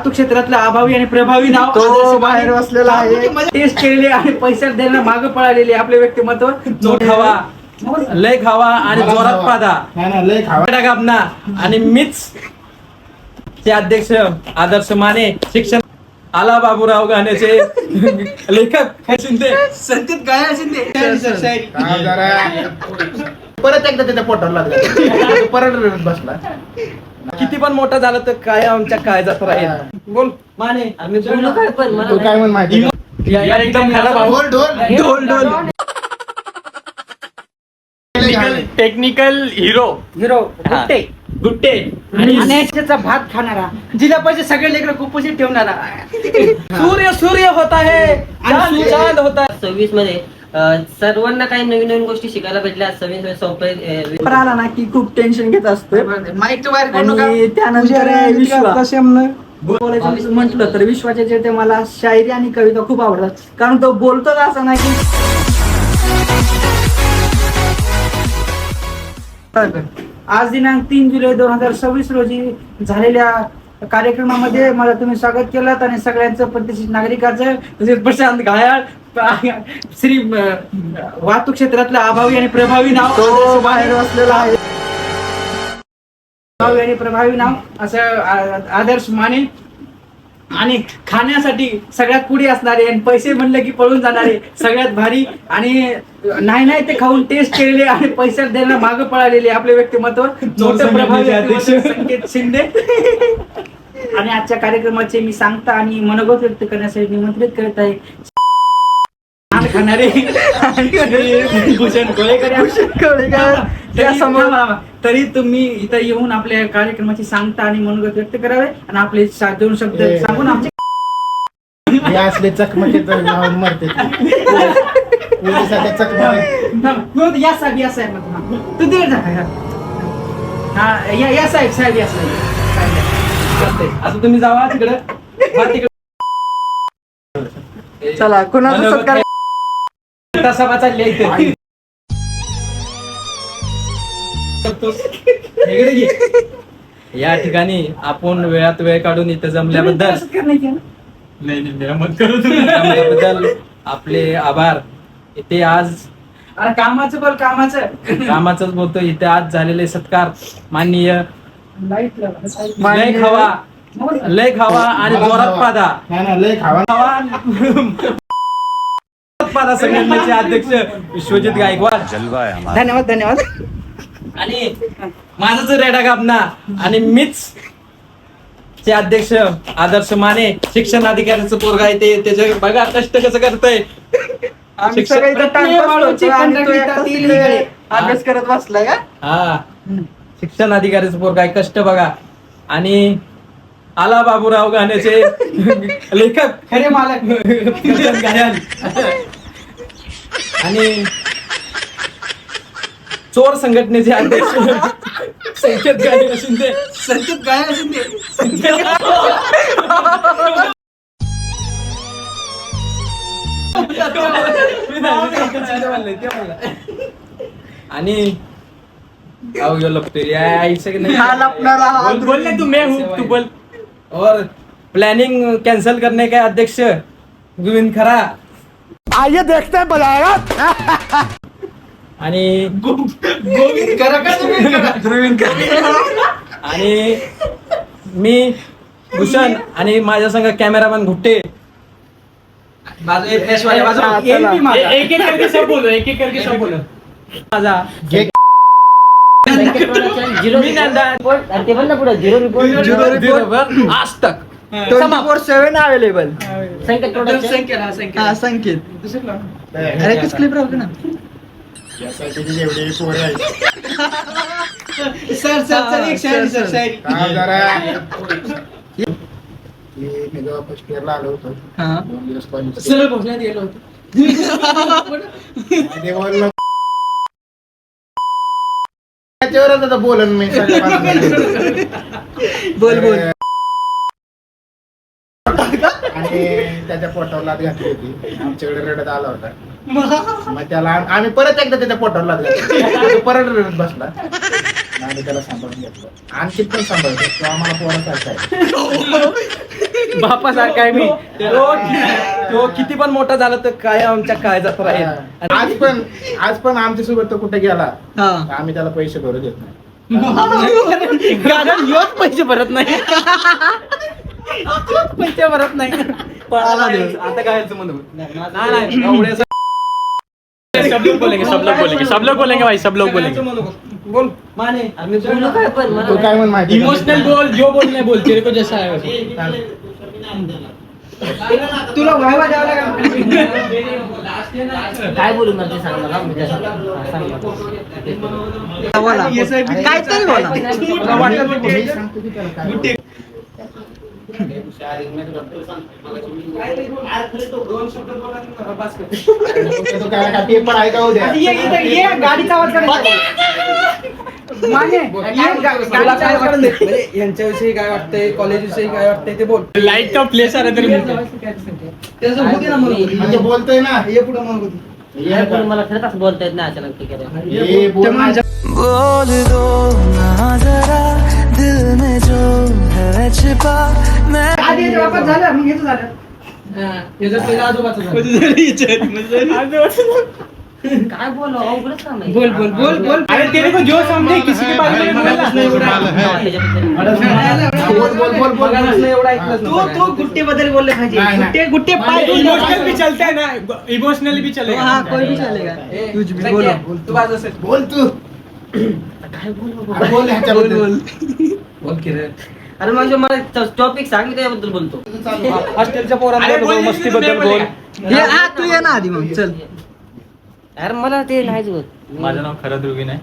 वाहतूक क्षेत्रातला अभावी आणि प्रभावी नाव तो बाहेर बसलेला आहे. टेस्ट केलेले आणि पैसे द्यायला मागे पळालेले आपले व्यक्तिमत्व खावा लय खावा आणि जोरात पादा लय खावा गाबना आणि मीच चे अध्यक्ष आदर्श माने शिक्षण आला बाबूराव गाण्याचे लेखक शिंदे संकेत गाया शिंदे परत एकदा त्याच्या पोटावर लागला परत रडत बसला. किती पण मोठं झालं तर काय आमच्या काळजात राहील. बोल माने आम्ही बोललो काय पण तू काय म्हण माहिती या एकदम खाला भाऊ. ढोल ढोल ढोल ढोल टेक्निकल हिरो गुट्टे गुट्टे आणि याच्याचा भात खाणारा जिला पाहिजे सगळे लेकर कुपोषित ठेवणारा सूर्य सूर्य होता है चांद चांद होता है. 26 मध्ये सर्वांना काही नवीन नवीन गोष्टी शिकायला भेटल्या. 26 मध्ये सॉफ्टवेअर पेपर आला ना की खूप टेन्शन घेत असतो माईक बाहेर आणि त्यानंतर बोलायचं म्हटलं तर विश्वाचे जे ते मला शायरी आणि कविता खूप आवडतात कारण तो बोलतोच असं नाही की आज दिनांक 3 जुलै 2026 रोजी झालेल्या कार्यक्रमामध्ये मला तुम्ही स्वागत केलं आणि सगळ्यांचं प्रतिष्ठित नागरिकाचं तसेच प्रशांत घायाळ श्री वाहतूक क्षेत्रातलं अभावी आणि प्रभावी नाव तो बाहेर बसलेला आहे. प्रभावी आणि प्रभावी नाव असं आदर्श माने आणि खाण्यासाठी सगळ्यात पुढे असणारे आणि पैसे म्हणले की पळून जाणारे सगळ्यात भारी आणि नाही ते खाऊन टेस्ट केलेले आणि पैसे द्यायला मागे पळालेले आपले व्यक्तिमत्व मोठं प्रभावी व्यक्तिमत्व संकेत शिंदे आणि आजच्या कार्यक्रमाचे मी सांगता आणि मनोगत व्यक्त करण्यासाठी निमंत्रित करत आहे खाणारे भूषण कोळेकर तरी तुम्ही इथं येऊन आपल्या कार्यक्रमाची सांगता आणि मनोगत व्यक्त करावे आणि आपले 2 शब्द सांगून आमचे असले चकमकीत मरते या साहेब तू दे हा या साहेब या आता तुम्ही जावा तिकडे चला कोणाचा सत्कार सभा चालली आहे इथे. इकडे घे. या ठिकाणी आपण वेळात वेळ काढून इथं जमल्याबद्दल जमल्याबद्दल आपले आभार. इथे आज अरे कामाचं बोल कामाचंच बोलतो. इथे आज झालेले सत्कार माननीय लय खावा आणि जोरात पादा लय खावा पादा संघटनेचे अध्यक्ष विश्वजित गायकवाड धन्यवाद आणि माझाच रेडा गाबना आणि मीच चे अध्यक्ष आदर्श माने शिक्षण अधिकाऱ्याचं पोरगा आहे ते त्याचे बघा कष्ट कसं करतय अभ्यास करत बसलाय का हा शिक्षण अधिकाऱ्याचं पोरगा आहे कष्ट बघा. आणि आला बाबूराव गाण्याचे लेखक खरे मालक घायाळ आणि चोर संघटनेचे अध्यक्ष संकेत गाया शिंदे आणि बोल तू मैं हूँ तू बोल. और प्लानिंग कैंसिल करने का अध्यक्ष गोविंद खरा. आइए देखते हैं बजाएगा आणि गोविंद करा आणि मी भूषण आणि माझ्या संग कॅमेरामॅन घुट्टे. एक करके सब बोलो माझा मी नंदा ते पण ना पुढे 0 रिपोर्ट आज तक 24/7 अवेलेबल संकेत प्रोडक्शन संकेत अरे किस क्लिप राहू ना जेवढे पोरं आहेत. सर एक शायरी मी जेव्हा फर्स्ट इयरला आलो होतो 2 दिवस कॉलेज सरळ पोहोचण्यात गेलो होतो त्याच्यावरच आता बोलन मी बोल आणि त्याच्या पोटावर लात घातली होती. आमच्याकडे रडत आला होता. मग त्याला आम्ही परत एकदा त्याच्या पोटावर लागला परत रडत बसला आणि त्याला सांभाळून घेतलं. आणखी पण सांभाळतो तो आम्हाला पोरासारखा आहे. बापासारखा आहे मी. तो किती पण मोठा झाला तर काय आमच्या काळजात राहील. आज पण आमच्या सोबत तो कुठे गेला हा. आम्ही त्याला पैसे भरू देत नाही. कारण योच पैसे भरत नाही. पैसे भरत नाही. पळाला देव. आता काय म्हणून नाही एवढ्या सब लोग बोलेंगे भाई, सब लोग बोलेंगे. बोल माने. आम्ही बोलू काय पण मला तो काय म्हण माहिती का? इमोशनल बोल, जो बोलना है बोल, तेरे को जैसा है वैसा. तुला व्हायवा द्यावा लागेल. काय बोलू मला ते सांग मला मी त्याचं- सांग मला. काहीतरी बोला. मी सांगतो की त्याला काय. तो काय पेपर आहे का उद्या? ये गाडीचा आवाज करायचा. माने, ये तुला काय वाटतंय म्हणजे यांच्याविषयी काय वाटतंय, कॉलेज विषयी काय वाटतंय ते बोल. लाईट का प्लेस आला तरी त्याचं होते ना म्हणून. म्हणजे बोलतोय ना ये पुढं म्हणून होती. काय बोलू मला खरंच असं बोलता येत नाही अचानक ठीक आहे. ये बोल ना. बोल दो ना जरा दिल में जो है छिपा मैं आधी याच्या वापस झालं मग हेच झालं. आजोबाचं काय बोलू अवघडच काम आहे. बोल. अरे तेरे को जो समजे किसी के बारे में बोललाच नाही एवढा. बोल. एवढा ऐकलंच नव्हतं. तो गुट्टे बद्दल बोलले पाहिजे. नाही, नाही. गुट्टे पाय इमोशनल भी चलता है ना, इमोशनली भी चलेगा. हाँ, कोई भी चलेगा. तुझ भी बोलो. तू बाजू से बोल तू. काय बोलू अरे बोल ह्याच्याबद्दल. बोल की रे. अरे म्हणजे मला टॉपिक सांग मी त्याबद्दल बोलतो. हॉस्टेलच्या पोरांबद्दल बोल, मस्तीबद्दल बोल. तू ये ना आधी मग चल. अरे मला ते नाहीच होत. माझं नाव खरं ध्रुवीन आहे.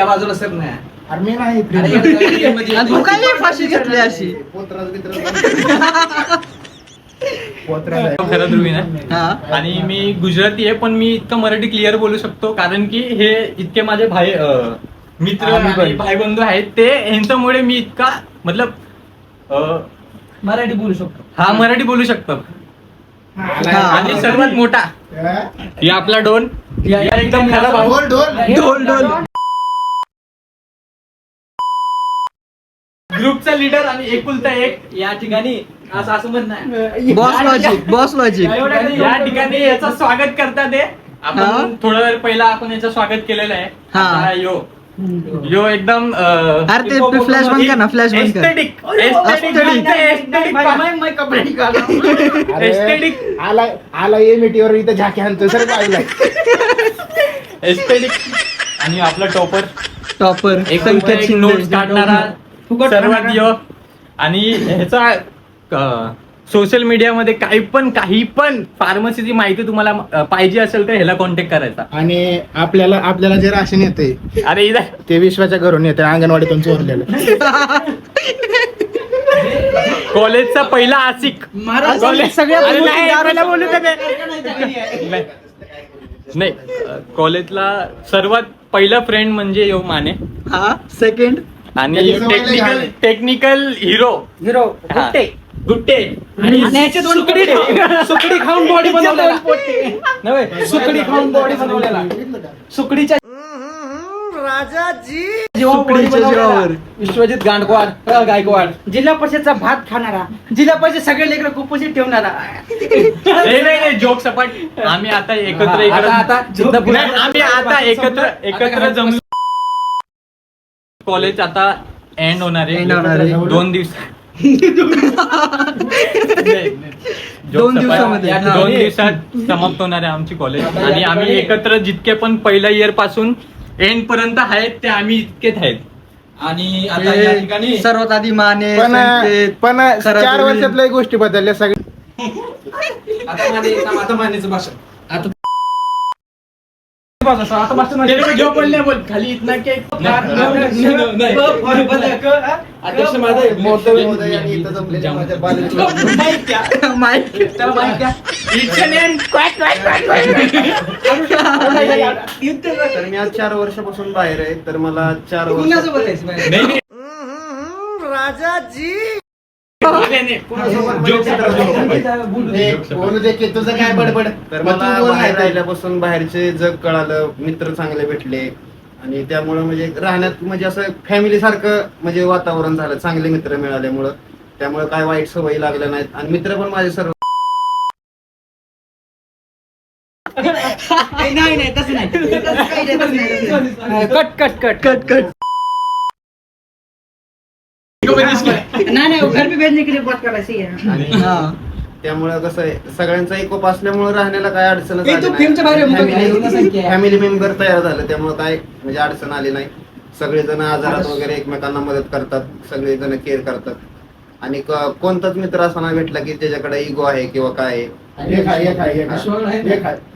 बाजूला सर नाही. अरे मी नाही आणि तू काय फाशी घेतली अशी. खरं ध्रुवीन आहे हा. आणि मी गुजराती आहे, पण मी इतकं मराठी क्लिअर बोलू शकतो कारण की हे इतके माझे भाई मित्र आणि भाईबंधू आहेत, ते ह्यांच्यामुळे मी इतका मतलब मराठी बोलू शकतो. हा मराठी बोलू शकतो. आणि सर्वात मोठा या आपला डोन या एकदम खरा भाऊ. ढोल. ग्रुपचा लीडर आणि एकुलता एक या ठिकाणी असं म्हणणं आहे. Boss logic. या ठिकाणी याचं स्वागत करतात ते. हा. आपण थोडा वेळ पहिला आपण याचं स्वागत केलेलं आहे. हा. आता यो एकदम अरे ते फ्लॅश बंद कर ना, फ्लॅश बंद कर. एस्थेटिक आला ये मिटीवर इथं झाकी आणतो सर बाजूला. एस्थेटिक आणि आपला टॉपर एक संकेत नोट्स काढणारा सर्वात यो. आणि ह्याचा सोशल मीडियामध्ये काही पण फार्मसीची माहिती तुम्हाला पाहिजे असेल तर ह्याला कॉन्टॅक्ट करायचा. आणि आपल्याला जे राशन येते अरे इथं ते विश्वाच्या घरून येते, अंगणवाडीतून चोरलेलं. कॉलेजचा पहिला आशिक. कॉलेज सगळ्या अरे मुली नाही, दारूला पहिला बोलू दे. नाही कॉलेजला सर्वात पहिला फ्रेंड म्हणजे यो माने हा. सेकंड आणि त्याची सवय लई आहे. Technical hero Gutte. गुट्टे. आणि सुकडी खाऊन बॉडी बनवलेला. नव्हे, सुकडी खाऊन बॉडी बनवलेला. सुकडीच्या सुकडीच्या जीवावर. विश्वजित गायकवाड. जिल्हा परिषदचा भात खाणारा, जिल्हा परिषद सगळे लेकर कुपोषित ठेवणारा. नाही जोक सपाट. आम्ही आता एकत्र नाही, आम्ही आता एकत्र जमलो. कॉलेज आता एंड होणार End होणार आहे. 2 दिवस. दोन दिवसामध्ये. 2 दिवसात समाप्त होणार आहे आमची कॉलेज. आणि आम्ही एकत्र जितके पण पहिल्या इयर पासून एंड पर्यंत आहेत ते आम्ही इतकेच आहेत. आणि आता या ठिकाणी सर्वात आधी माने पण संकेत, पण खरा 4 ध्रुवीन. वर्षातल्या गोष्टी बदलल्या सगळ्या. आता मानेचं भाषण. आता जो बोलले बोल खाली इतना के अध्यक्ष तर मी आज 4 वर्षापासून बाहेर आहे, तर मला 4 वर्ष बोलू दे की तुझं काय बडबड. तर मग मला तू बोल बाहेर नाही तर. राहिल्यापासून बाहेरचे जग कळालं, मित्र चांगले भेटले आणि त्यामुळे म्हणजे राहण्यात म्हणजे असं फॅमिली सारखं म्हणजे वातावरण झालं, चांगले मित्र मिळाल्यामुळं. त्यामुळे काय वाईट सवयी लागल्या नाहीत आणि मित्र पण माझे सर्व नाही तसं नाही कट नहीं घर पे भेजने के लिए बात कर रहा है आणि त्यामुळे कसं आहे सगळ्यांचा एकोप असल्यामुळे राहण्याला काय अडचण फॅमिली मेंबर तयार झालं त्यामुळे काय म्हणजे अडचण आली नाही. सगळेजण आजारात वगैरे एकमेकांना मदत करतात, सगळेजण केअर करतात आणि कोणताच मित्र असा नाही भेटला की त्याच्याकडे इगो आहे किंवा काय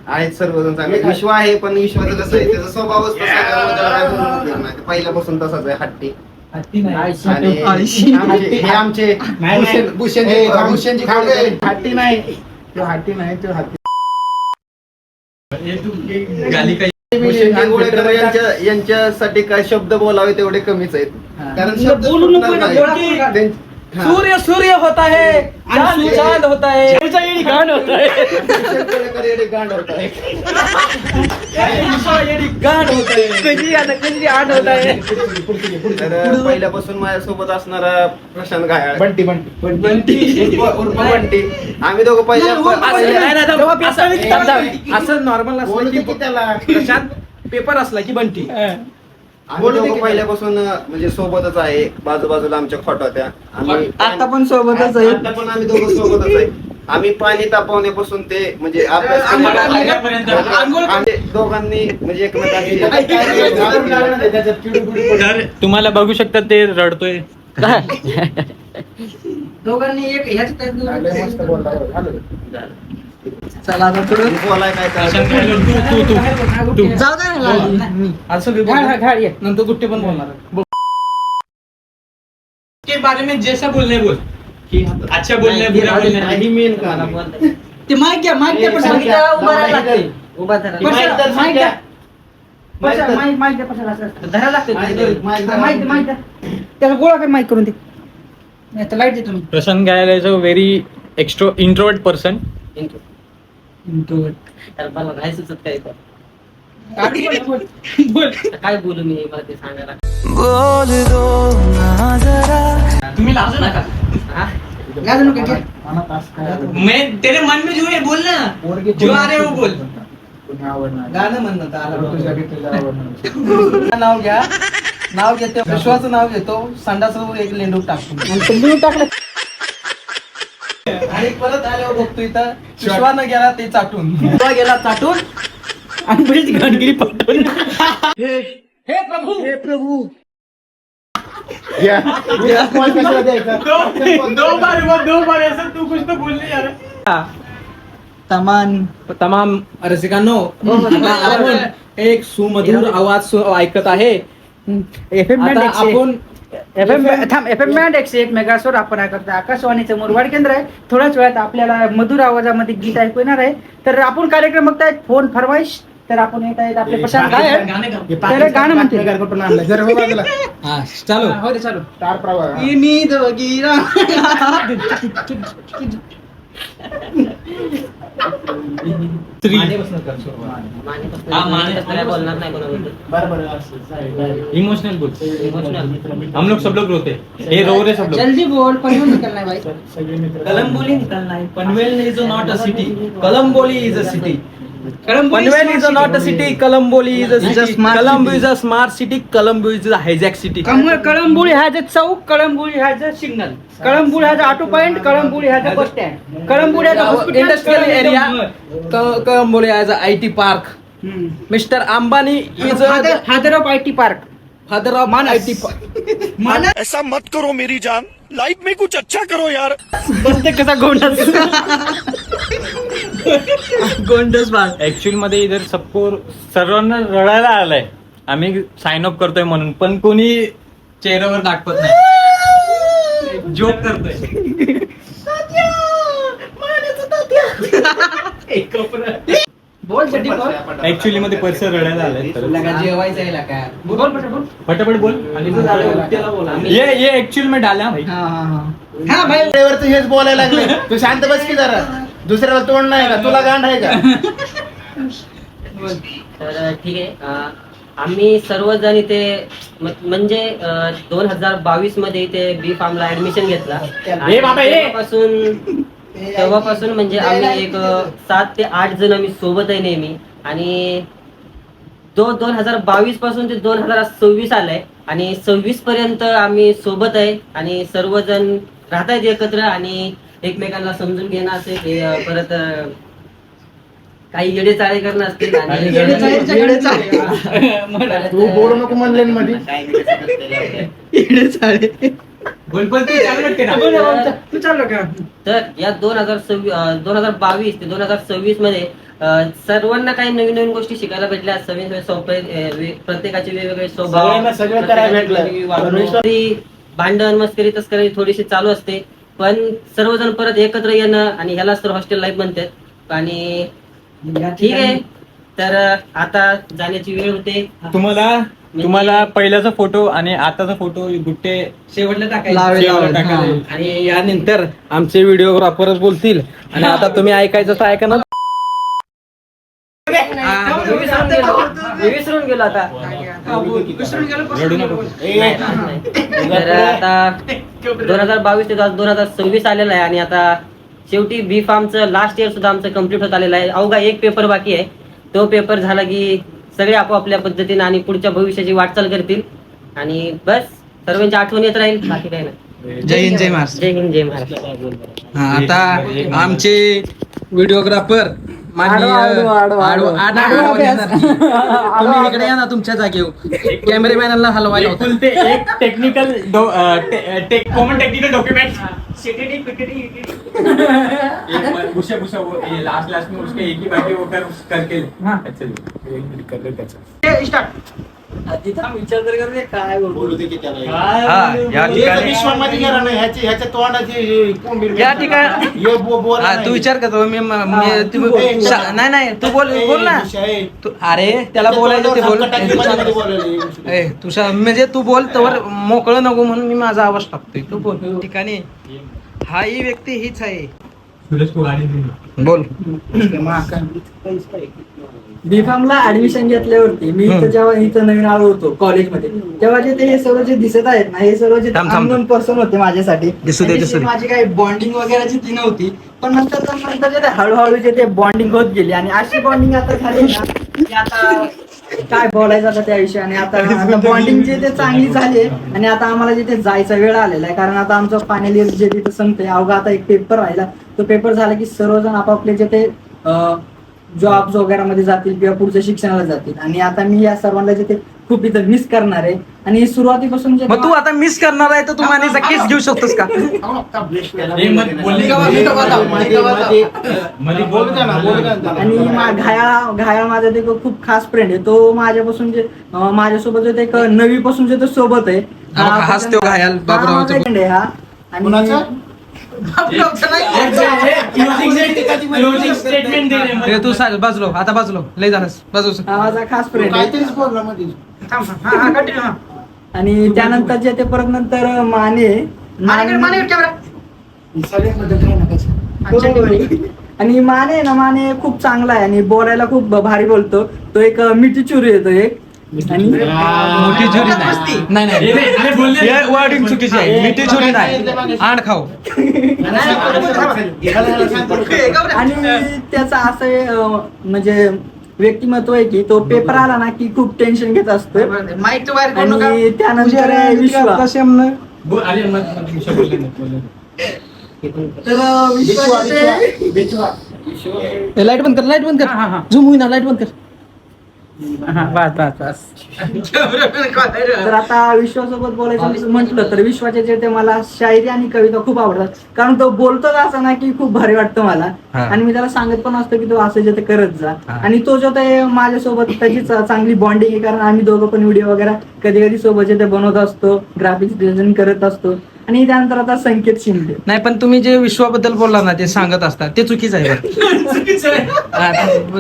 आहेत सर्वजण चांगले. विश्व आहे पण विश्वाचं कसं आहे त्याचा स्वभावच तसा आहे, त्यामुळे त्याला काय बोलून उपयोग नाही. ते पहिल्यापासून तसाच आहे, हट्टी. आणि हे आमचे भूषणजी हट्टी नाही तो हट्टी नाही तो हट्टी गाली काही भूषणजी गोळेकर यांच्यासाठी काय शब्द बोलावे तेवढे कमीच आहेत. कारण शब्द सुटणार नाही. सूर्य सूर्य होता है चांद चांद होता है गांड होता है भूषण गोळेकर एवढे गांड होत आहे. गांड होता है कजरी आठ होता है. तर पहिल्यापासून माझ्यासोबत असणारा प्रशांत घायाळ बंटी उर्फ बंटी, आम्ही दोघं असं नॉर्मल असलं की त्याला प्रशांत पेपर असला की बंटी. आम्ही दोघं पहिल्यापासून म्हणजे सोबतच आहे, बाजूबाजूला आमच्या खोट होत्या. आता पण सोबतच आहे. आता पण आम्ही दोघं सोबतच आहे. आम्ही पाणी तापवण्यापासून ते म्हणजे अभ्यास आम्ही दोघांनी म्हणजे एकमेकांची तर तुम्हाला बघू शकता ते रडतोय. दोघांनी एक मस्त बोलला चला आता पुढे बोलाय काय प्रशांत करायचं. तू जाऊ दे असं घाड ये नंतर गुट्टे पण बोलणार के बारे में जैसा बोलना है बोल कि अच्छा बोलना है बुरा बोलना है. ही मेन काम आहे. ते माईक घ्या उभा राहायला लागते. उभा धरा. माईक घ्या माईक द्या पशाला असं धरा लागते. माईक द्या त्याला गोळा कर माईक करून दे नाही तर लाईट दे तुम्ही. प्रशांत गायला is a very introvert person. तर मला नाही सुचत काय तर. बोल काय बोलू मी मला ते सांगायला. बोल दो ना जरा तुम्ही लाजू नका. लाजू नका घ्या. मैं तेरे मन में जो है बोल ना, जो आ रहे हो बोल. गाणं म्हणणं नाव घ्या नाव घेतो विश्वाचं नाव घेतो संडाचं एक लेंडू टाकतो आणि परत आल्यावर बघतो इथं विश्वानं गेला ते चाटून गेला चाटून आणि बरीच घाणगिरी पटून. हे प्रभू दो बार ऐसा तू कुछ तो बोल नहीं यार. तमाम रसिकांनो आता आपण एक सुमधुर आवाज ऐकत आहे. आता आपण FM बँड 101 मेगासवर आपण ऐकत आकाशवाणीचं मुरबाड केंद्र आहे. थोड्याच वेळात आपल्याला मधुर आवाजामध्ये गीत ऐकू येणार आहे. तर आपण कार्यक्रम बघतायत फोन फरमाईश. तर आपण येत आहेत आपले प्रशांत गायक तर गाणं म्हणते चालू हो दे चालू तार प्रवाह नींद वगैरा माने बोलणार नाही कोणाबद्दल. इमोशनल बोल. इमोशनल. हम लोग सब लोग रोते ये रो रहे सब लोग. जल्दी बोल पनवेल निकलना है भाई. कलम्बोली निकलना है. Panvel is not a city, Kalamboli is a city. Panvel is not a city. Colombo is a city. Colombo is a smart city. Colombo is a hijack city. Kalamburi has a chowk. Kalamburi has a signal. Kalamburi has a auto point. Kalamburi has a bus stand. Kalamburi has a hospital. Industrial area. Colombo has a IT park. Mr. Ambani is a Father of IT park. father of IT park. ऐसा मत करो मेरी जान, life में कुछ अच्छा करो यार. बसते कसा गोंडस गोंडस बाग. ऍक्च्युअल मध्ये इधर सबको सर्वांना रडायला आलंय. आम्ही साइन अप करतोय म्हणून पण कोणी चेहऱ्यावर दाखवत नाही. जोक करतोय. बोल शेट्टी बोल. ऍक्च्युअली मध्ये पैसे रडायला आलंय. जेवायचं आहे का बोल बोल. फटाफट बोल. ये एक्चुअल में डाला भाई. हा भाई वेळेवरती हेच बोलायला लागले. तू शांत बस की जरा. दुसऱ्याला तोंड नाही का तुला गांड आहे का? तर ठीक आहे. आम्ही सर्वजण इथे म्हणजे 2022 मध्ये इथे बी फार्मला ऍडमिशन घेतला आणि तेव्हापासून म्हणजे आम्ही एक 7 ते 8 जण आम्ही सोबत आहे नेहमी. आणि 2022 पासून ते 2026 आलंय आणि 26 पर्यंत आम्ही सोबत आहे आणि सर्वजण राहत आहेत एकत्र आणि एकमेकांना समजून घेणं असेल, परत काही येडे चाळे करणं असतील आणि तू बोलू नको म्हणले ना मध्ये. तू चाललो का? तर या 2022 ते 2026 मध्ये सर्वांना काही नवीन नवीन गोष्टी शिकायला भेटल्या. प्रत्येकाचे वेगवेगळे स्वभाव, सगळ्यांना सगळं करायला भेटलं. वेगवेगळी वागणूक, भांडण मस्करी तस्करी थोडीशी चालू असते, पण सर्वजण परत एकत्र येणं आणि ह्यालाच तर हॉस्टेल लाईफ म्हणतात. आणि ठीक आहे, तर आता जाण्याची वेळ होते. तुम्हाला पहिल्याचा फोटो आणि आताचा फोटो गुट्टे शेवटला शेवटला टाकायला. आणि यानंतर आमचे व्हिडिओग्राफरच बोलतील आणि आता तुम्ही ऐकायचं तर ऐका ना. मी विसरून गेलो आता. रडू नको. तर आता 2022 ते 2026 आलेला आहे आणि आता शेवटी बी फार्मचं लास्ट इयर सुद्धा आमचं कम्प्लीट होत आलेलं आहे. अवघा एक पेपर बाकी आहे. तो पेपर झाला की सगळे आपापल्या पद्धतीने आणि पुढच्या भविष्याची वाटचाल करतील आणि बस सर्वांची आठवण येत राहील, बाकी काही नाही. जय हिंद जय महाराष्ट्र. जय हिंद जय महाराष्ट्र. आता आमचे व्हिडिओग्राफर तुम्ही इकडे या ना तुमच्या जागेवर. कॅमेरामॅनला हलवायला होतं. एकुलते एक technical common technical document last में उसके एक ही बाकी वो करके विचार तर करते काय बोलू दे की त्याला. या ठिकाणी विश्वामध्ये गेला नाही ह्याच्या तोंडाची कोंबीर. या ठिकाणी हे बोल तू विचार करतो नाही तू बोल ना अरे त्याला बोलायचं ते बोल. तुझ्या म्हणजे तू बोल तर मोकळं नको म्हणून मी माझा आवाज टाकतोय. तू बोल. ठिकाणी हा ही व्यक्ती हीच आहे. बोल. बीफार्मला ऍडमिशन घेतल्यावरती मी इथं जेव्हा इथं नवीन आलो होतो कॉलेजमध्ये, तेव्हा जे ते हे सर्व जे दिसत आहेत ना, हे सर्व जे थांब. अननोन पर्सन होते माझ्यासाठी. दिसू दे. त्यांच्याशी माझी काही बॉन्डिंग वगैरेची ती नव्हती, पण नंतर जे ते हळूहळू जे ते बॉन्डिंग होत गेली आणि अशी बॉन्डिंग आता झाली ना की आता काय बोलायचं आता त्या विषयाने. आता बॉन्डिंग जे ते चांगली झाली आणि आता आम्हाला जिथे जायचा वेळ आलेला आहे, कारण आता आमचं फायनल इयर जे तिथं संपते. अवघा आता एक पेपर राहिला, तो पेपर झाला की सर्वजण आपापले जे ते जॉब्स वगैरे मध्ये जातील किंवा पुढच्या शिक्षणाला जातील. आणि आता मी या सर्वांना जे ते खूप इथं मिस करणार आहे. आणि सुरुवातीपासून जे मग तू आता मिस करणार आहे तर तू मानेचा केस घेऊ शकतोस का? आणि घायाळ माझा ते खूप खास फ्रेंड आहे. तो माझ्यापासून जे माझ्यासोबत जे ते एक 9वी पासून जे तो सोबत आहे. हाच तो घायाल बाबरावचा friend आहे हा. आणि तू सांग बाजलो आता बाजलो लय झालास बाजू. हा माझा खास फ्रेंड आहे. काहीतरीच बोलला मध्ये. आणि त्यानंतर जे ते परत नंतर माने आणि माने खूप चांगला आहे आणि बोलायला खूप भारी बोलतो. तो एक मिठी चुरी येतो एक. आणि मोठी छुरी नाही वर्डिंग चुकीची आहे. मिठी छुरी नाही आण खाऊ. आणि त्याचा असं म्हणजे व्यक्तिमत्व आहे की तो पेपर आला ना की खूप टेन्शन घेत असतो. आणि त्यानंतर विश्वास लाईट बंद कर झूम होईना लाईट बंद कर. तर आता विश्वासोबत बोलायचं म्हटलं तर विश्वाचे जे ते मला शायरी आणि कविता खूप आवडतात. कारण तो बोलतोच असं ना की खूप भारी वाटतं मला. आणि मी त्याला सांगत पण असतो की तो असं जे ते करत जा. आणि तो जो ते माझ्यासोबत त्याची चांगली बॉन्डिंग आहे, कारण आम्ही दोघं पण व्हिडिओ वगैरे कधी कधी सोबत जे ते बनवत असतो, ग्राफिक्स डिझाईन करत असतो. आणि त्यानंतर आता संकेत शिंदे. नाही पण तुम्ही जे विश्वाबद्दल बोलला ना ते सांगत असतात ते चुकीचं आहे.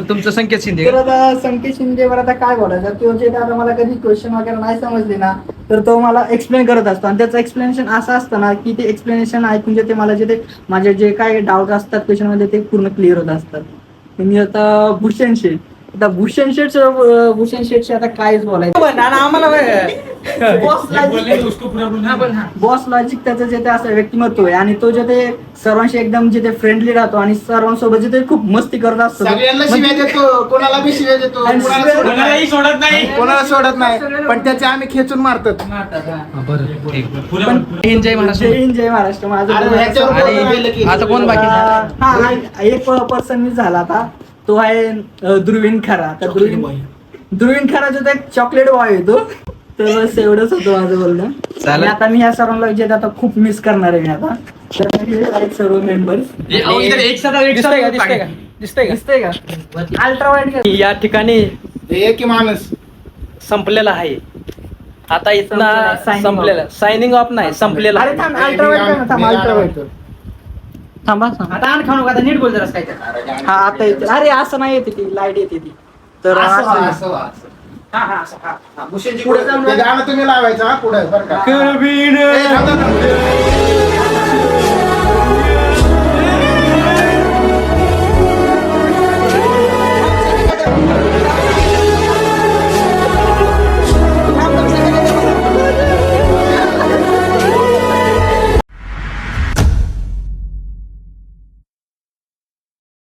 तुमचं संकेत शिंदे. तर आता संकेत शिंदेवर आता काय बोलायचं, तो जे आता मला कधी क्वेश्चन वगैरे नाही समजले ना तर तो मला एक्सप्लेन करत असतो. आणि त्याचं एक्सप्लेनेशन असं असतं ना की ते एक्सप्लेनेशन ऐकून जे ते मला जे ते माझे जे काय डाऊट असतात क्वेश्चन मध्ये ते पूर्ण क्लिअर होत असतात. मी आता भूषण शेठ आता भूषण शेठचे आता कायच बोलायचं आम्हाला बॉस लॉजिक त्याचं जे ते असं व्यक्तिमत्व आहे आणि तो जे ते सर्वांशी एकदम जे ते फ्रेंडली राहतो आणि सर्वांसोबत जे ते खूप मस्ती करत असतो. सगळ्यांना शिव्या देतो, कोणाला बी शिव्या देतो, आणि कोणाला सोडत कोणालाही सोडत नाही. कोणाला सोडत नाही, पण त्याचे आम्ही खेचून मारतो. जय महाराष्ट्र. जय हिंद, जय महाराष्ट्र. माझं आणि ह्याच्यावर आणि- बोलणं गेलं की- आता कोण बाकी? हा, एक पर्सन मी झाला आता तो आहे ध्रुवीन खरा. तर ध्रुवीन खरा जो एक चॉकलेट बॉय आहे तो. तर बस एवढंच होतं माझं बोलणं. आणि आता मी ह्या सर्वांना जे आता खूप मिस करणार आहे मी आता. तर हे आहेत सर्व मेंबर्स. दिसतंय का अल्ट्रा वाईड या ठिकाणी एक की माणूस संपलेला आहे आता इथं Signing संपलेला सायनिंग ऑफ नाही संपलेला अरे थांब अल्ट्रा वाईड थांब अल्ट्रा वाईड थांबा आता आण खाऊ नका आता नीट बोल जरा काय हा आता येते. अरे असं नाही येते ती लाईट येते ती. तर असं- पुढे ते गाणं तुम्ही लावायचं हा पुढे बरं का. ए, थांब, थांब, थांब.